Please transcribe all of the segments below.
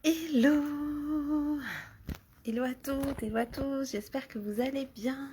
Hello! Hello à toutes, hello à tous, j'espère que vous allez bien.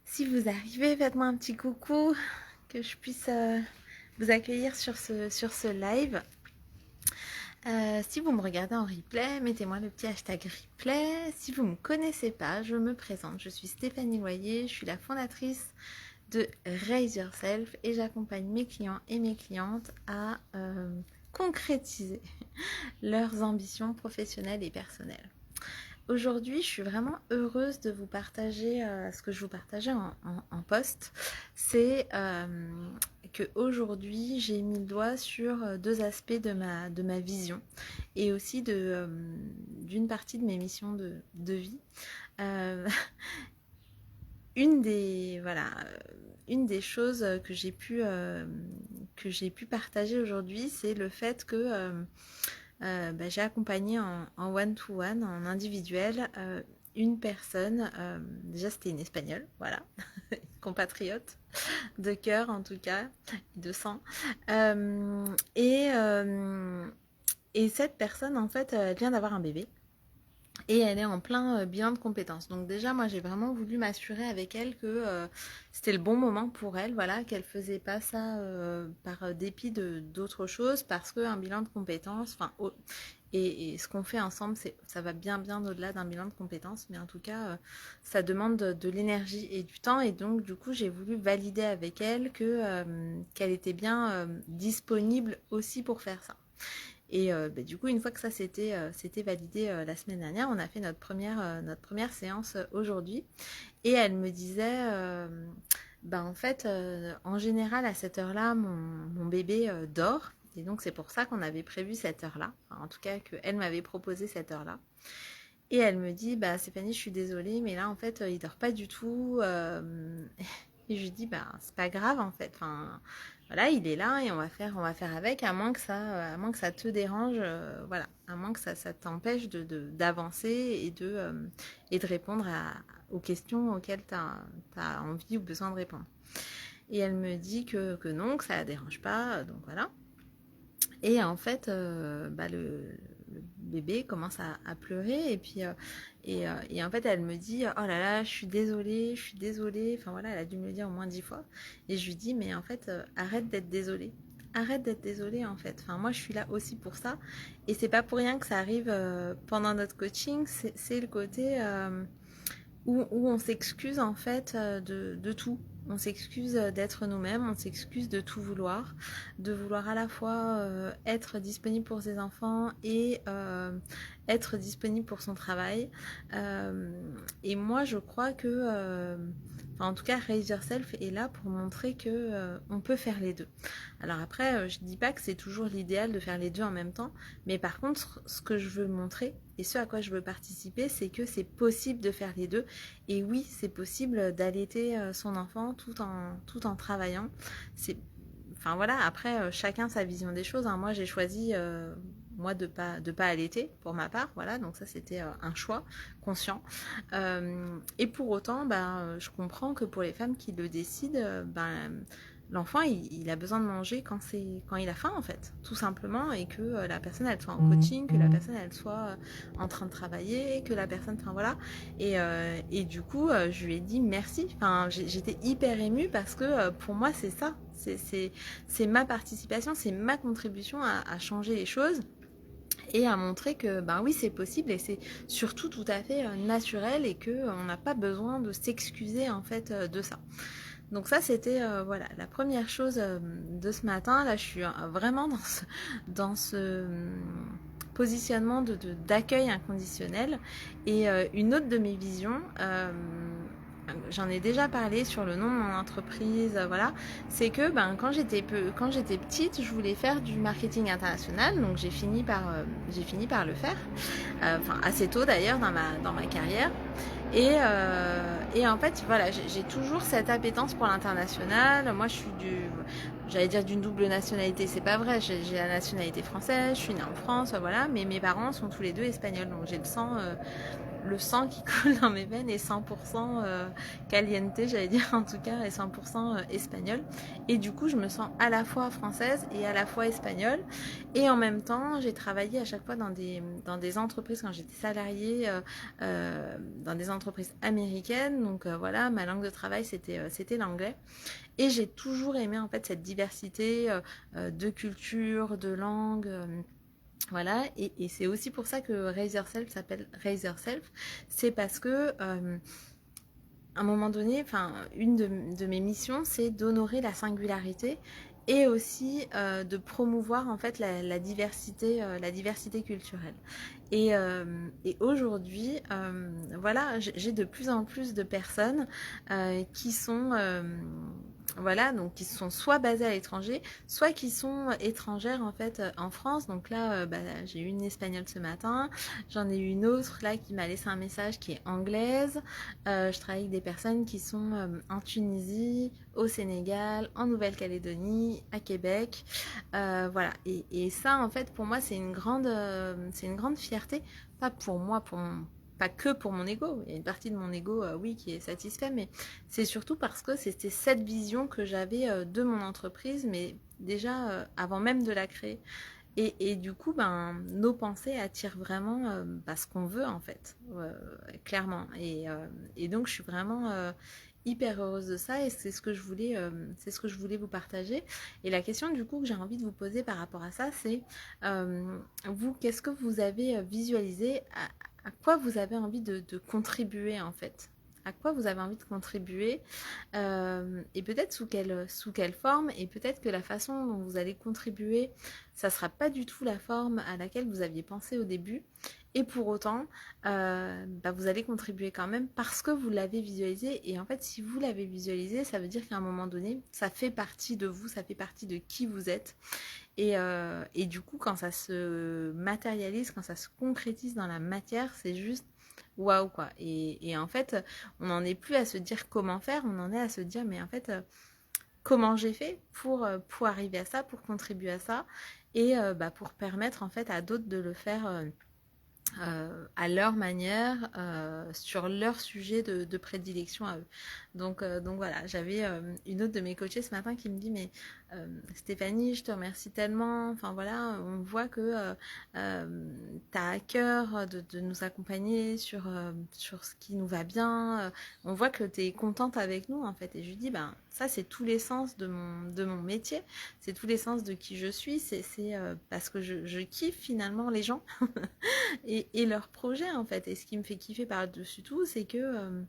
Si vous arrivez, faites-moi un petit coucou, que je puisse vous accueillir sur ce live. Si vous me regardez en replay, mettez-moi le petit hashtag replay. Si vous ne me connaissez pas, je me présente. Je suis Stéphanie Loyer, je suis la fondatrice de Raise Yourself et j'accompagne mes clients et mes clientes à concrétiser leurs ambitions professionnelles et personnelles. Aujourd'hui, je suis vraiment heureuse de vous partager ce que je vous partageais en post. C'est que aujourd'hui, j'ai mis le doigt sur deux aspects de ma vision et aussi d'une partie de mes missions de vie. Euh, une des choses que j'ai pu partager aujourd'hui, c'est le fait que j'ai accompagné en one-to-one, en individuel, une personne, déjà c'était une espagnole, voilà, compatriote, de cœur en tout cas, de sang. Euh, et, euh, et cette personne, en fait, elle vient d'avoir un bébé. Et elle est en plein bilan de compétences. Donc déjà, moi, j'ai vraiment voulu m'assurer avec elle que c'était le bon moment pour elle, voilà, qu'elle faisait pas ça par dépit d'autres choses, parce qu'un bilan de compétences, enfin, et ce qu'on fait ensemble, ça va bien au-delà d'un bilan de compétences, mais en tout cas, ça demande de l'énergie et du temps, et donc du coup, j'ai voulu valider avec elle qu'elle était bien disponible aussi pour faire ça. Et du coup, une fois que ça c'était validé la semaine dernière, on a fait notre première séance aujourd'hui. Et elle me disait, en fait, en général, à cette heure-là, mon bébé dort. Et donc, c'est pour ça qu'on avait prévu cette heure-là. Enfin, en tout cas, qu'elle m'avait proposé cette heure-là. Et elle me dit, bah Stéphanie, je suis désolée, mais là, en fait, il dort pas du tout. Et je lui dis, bah c'est pas grave, en fait. Enfin, voilà, il est là et on va faire avec, à moins que ça te dérange, voilà, à moins que ça t'empêche d'avancer et de répondre aux questions auxquelles tu as envie ou besoin de répondre. Et elle me dit que non, que ça la dérange pas, donc voilà. Et en fait, le bébé commence à pleurer et en fait elle me dit oh là là je suis désolée, enfin voilà elle a dû me le dire au moins 10 fois et je lui dis mais en fait arrête d'être désolée en fait, enfin moi je suis là aussi pour ça et c'est pas pour rien que ça arrive pendant notre coaching, c'est le côté où on s'excuse en fait de tout. On s'excuse d'être nous-mêmes, on s'excuse de tout vouloir, de vouloir à la fois être disponible pour ses enfants et être disponible pour son travail. Et moi, je crois que, en tout cas, Raise Yourself est là pour montrer que on peut faire les deux. Alors après, je dis pas que c'est toujours l'idéal de faire les deux en même temps, mais par contre, ce que je veux montrer et ce à quoi je veux participer, c'est que c'est possible de faire les deux. Et oui, c'est possible d'allaiter son enfant tout en travaillant. C'est, enfin voilà, après, chacun sa vision des choses. Hein. Moi, j'ai choisi, moi, de pas allaiter pour ma part. Voilà, donc ça, c'était un choix conscient. Et pour autant, je comprends que pour les femmes qui le décident, l'enfant, il a besoin de manger quand il a faim, en fait, tout simplement, et que la personne, elle soit en coaching, que la personne, elle soit en train de travailler, que la personne, enfin voilà. Et du coup, je lui ai dit merci. Enfin, j'étais hyper émue parce que pour moi, c'est ça. C'est ma participation, c'est ma contribution à changer les choses et à montrer que ben oui c'est possible et c'est surtout tout à fait naturel et que on n'a pas besoin de s'excuser en fait de ça. Donc ça c'était voilà la première chose de ce matin. Là je suis vraiment dans ce positionnement d'accueil inconditionnel et une autre de mes visions. J'en ai déjà parlé sur le nom de mon entreprise, voilà. C'est que quand j'étais petite, je voulais faire du marketing international, donc j'ai fini par le faire, enfin assez tôt d'ailleurs dans ma carrière. Et en fait, voilà, j'ai toujours cette appétence pour l'international. Moi, j'allais dire d'une double nationalité, c'est pas vrai. J'ai la nationalité française, je suis née en France, voilà, mais mes parents sont tous les deux espagnols, donc j'ai le sang le sang qui coule dans mes veines est 100% caliente, j'allais dire en tout cas, et 100% espagnol. Et du coup, je me sens à la fois française et à la fois espagnole. Et en même temps, j'ai travaillé à chaque fois dans des entreprises quand j'étais salariée, dans des entreprises américaines. Donc voilà, ma langue de travail, c'était l'anglais. Et j'ai toujours aimé en fait cette diversité de culture, de langue. Voilà, et c'est aussi pour ça que Raise Yourself s'appelle Raise Yourself. C'est parce que à un moment donné, enfin, une de mes missions, c'est d'honorer la singularité et aussi de promouvoir en fait la diversité culturelle. Et aujourd'hui, voilà, j'ai de plus en plus de personnes qui sont voilà, donc qui sont soit basées à l'étranger, soit qui sont étrangères en fait en France. Donc là, bah, j'ai eu une espagnole ce matin, j'en ai eu une autre là qui m'a laissé un message qui est anglaise. Je travaille avec des personnes qui sont en Tunisie, au Sénégal, en Nouvelle-Calédonie, à Québec. Voilà. Et ça, en fait, pour moi, c'est une grande fierté. Pas pour moi, pas que pour mon ego. Il y a une partie de mon ego, oui, qui est satisfait, mais c'est surtout parce que c'était cette vision que j'avais de mon entreprise, mais déjà avant même de la créer. Et du coup, ben, nos pensées attirent vraiment ce qu'on veut en fait, clairement. Et donc, je suis vraiment hyper heureuse de ça et c'est ce que je voulais vous partager. Et la question du coup que j'ai envie de vous poser par rapport à ça, c'est vous, qu'est-ce que vous avez visualisé, à quoi vous avez envie de contribuer en fait? À quoi vous avez envie de contribuer et peut-être sous quelle forme, et peut-être que la façon dont vous allez contribuer, ça ne sera pas du tout la forme à laquelle vous aviez pensé au début. Et pour autant, bah, vous allez contribuer quand même parce que vous l'avez visualisé. Et en fait, si vous l'avez visualisé, ça veut dire qu'à un moment donné, ça fait partie de vous, ça fait partie de qui vous êtes. Et du coup, quand ça se matérialise, quand ça se concrétise dans la matière, c'est juste waouh quoi. Et en fait, on n'en est plus à se dire comment faire, on en est à se dire mais en fait, comment j'ai fait pour arriver à ça, pour contribuer à ça et bah, pour permettre en fait à d'autres de le faire. À leur manière, sur leur sujet de prédilection à eux. Donc voilà, j'avais une autre de mes coachées ce matin qui me dit mais Stéphanie, je te remercie tellement. Enfin voilà, on voit que tu as à cœur de nous accompagner sur ce qui nous va bien. On voit que tu es contente avec nous en fait. Et je lui dis ben ça c'est tout l'essence de mon métier, c'est tout l'essence de qui je suis. C'est parce que je kiffe finalement les gens. Et leur projet en fait. Et ce qui me fait kiffer par-dessus tout, c'est que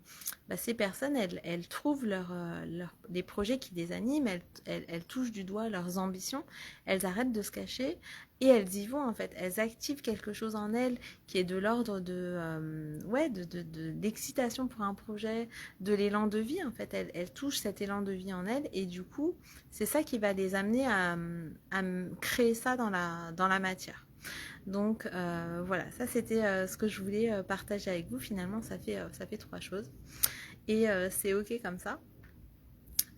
bah, ces personnes, elles trouvent les projets qui les animent, elles touchent du doigt leurs ambitions, elles arrêtent de se cacher et elles y vont en fait. Elles activent quelque chose en elles qui est de l'ordre ouais, d'excitation pour un projet, de l'élan de vie en fait. Elles touchent cet élan de vie en elles et du coup, c'est ça qui va les amener à créer ça dans la matière. Donc voilà, ça c'était ce que je voulais partager avec vous. Finalement, ça fait trois choses. Et c'est ok comme ça.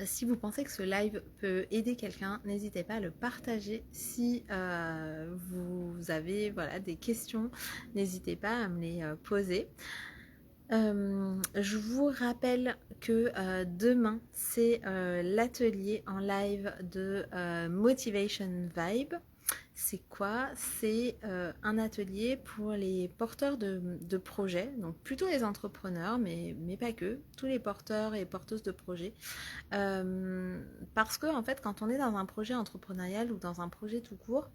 Si vous pensez que ce live peut aider quelqu'un, n'hésitez pas à le partager. Si vous avez voilà, des questions, n'hésitez pas à me les poser. Je vous rappelle que demain, c'est l'atelier en live de Motivation Vibe. C'est quoi? C'est un atelier pour les porteurs de projets, donc plutôt les entrepreneurs, mais pas que, tous les porteurs et porteuses de projets. Parce que en fait, quand on est dans un projet entrepreneurial ou dans un projet tout court,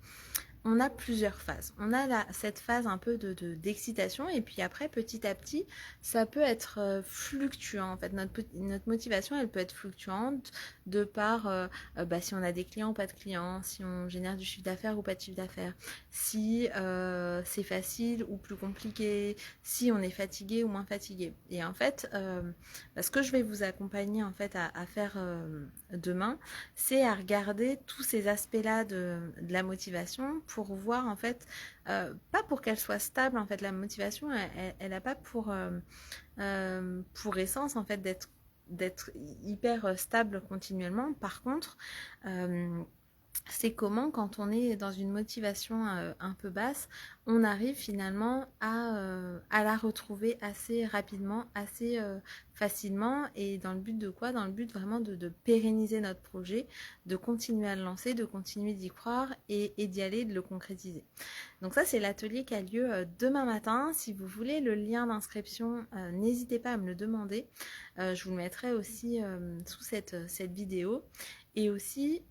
on a plusieurs phases. On a cette phase un peu d'excitation et puis après, petit à petit, ça peut être fluctuant. En fait, notre motivation, elle peut être fluctuante de par bah, si on a des clients ou pas de clients, si on génère du chiffre d'affaires ou pas de chiffre d'affaires, si c'est facile ou plus compliqué, si on est fatigué ou moins fatigué. Et en fait, bah, ce que je vais vous accompagner en fait à faire demain, c'est à regarder tous ces aspects-là de la motivation pour voir en fait, pas pour qu'elle soit stable en fait, la motivation elle n'a pas pour essence en fait d'être hyper stable continuellement. Par contre, c'est comment, quand on est dans une motivation un peu basse, on arrive finalement à la retrouver assez rapidement, assez facilement, et dans le but de quoi? Dans le but vraiment de pérenniser notre projet, de continuer à le lancer, de continuer d'y croire et d'y aller, de le concrétiser. Donc ça, c'est l'atelier qui a lieu demain matin. Si vous voulez le lien d'inscription, n'hésitez pas à me le demander. Je vous le mettrai aussi sous cette vidéo. Et aussi,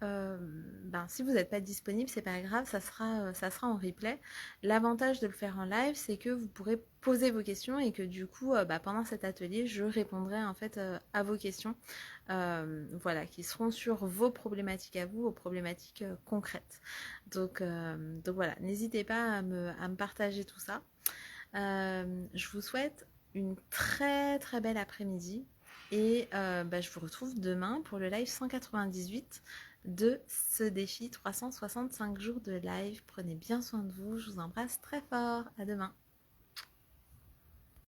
si vous n'êtes pas disponible, c'est pas grave, ça sera en replay. L'avantage de le faire en live, c'est que vous pourrez poser vos questions et que du coup, pendant cet atelier, je répondrai en fait à vos questions, voilà, qui seront sur vos problématiques à vous, vos problématiques concrètes. Donc voilà, n'hésitez pas à me partager tout ça. Je vous souhaite une très très belle après-midi et je vous retrouve demain pour le live 198 de ce défi 365 jours de live. Prenez bien soin de vous, je vous embrasse très fort, à demain.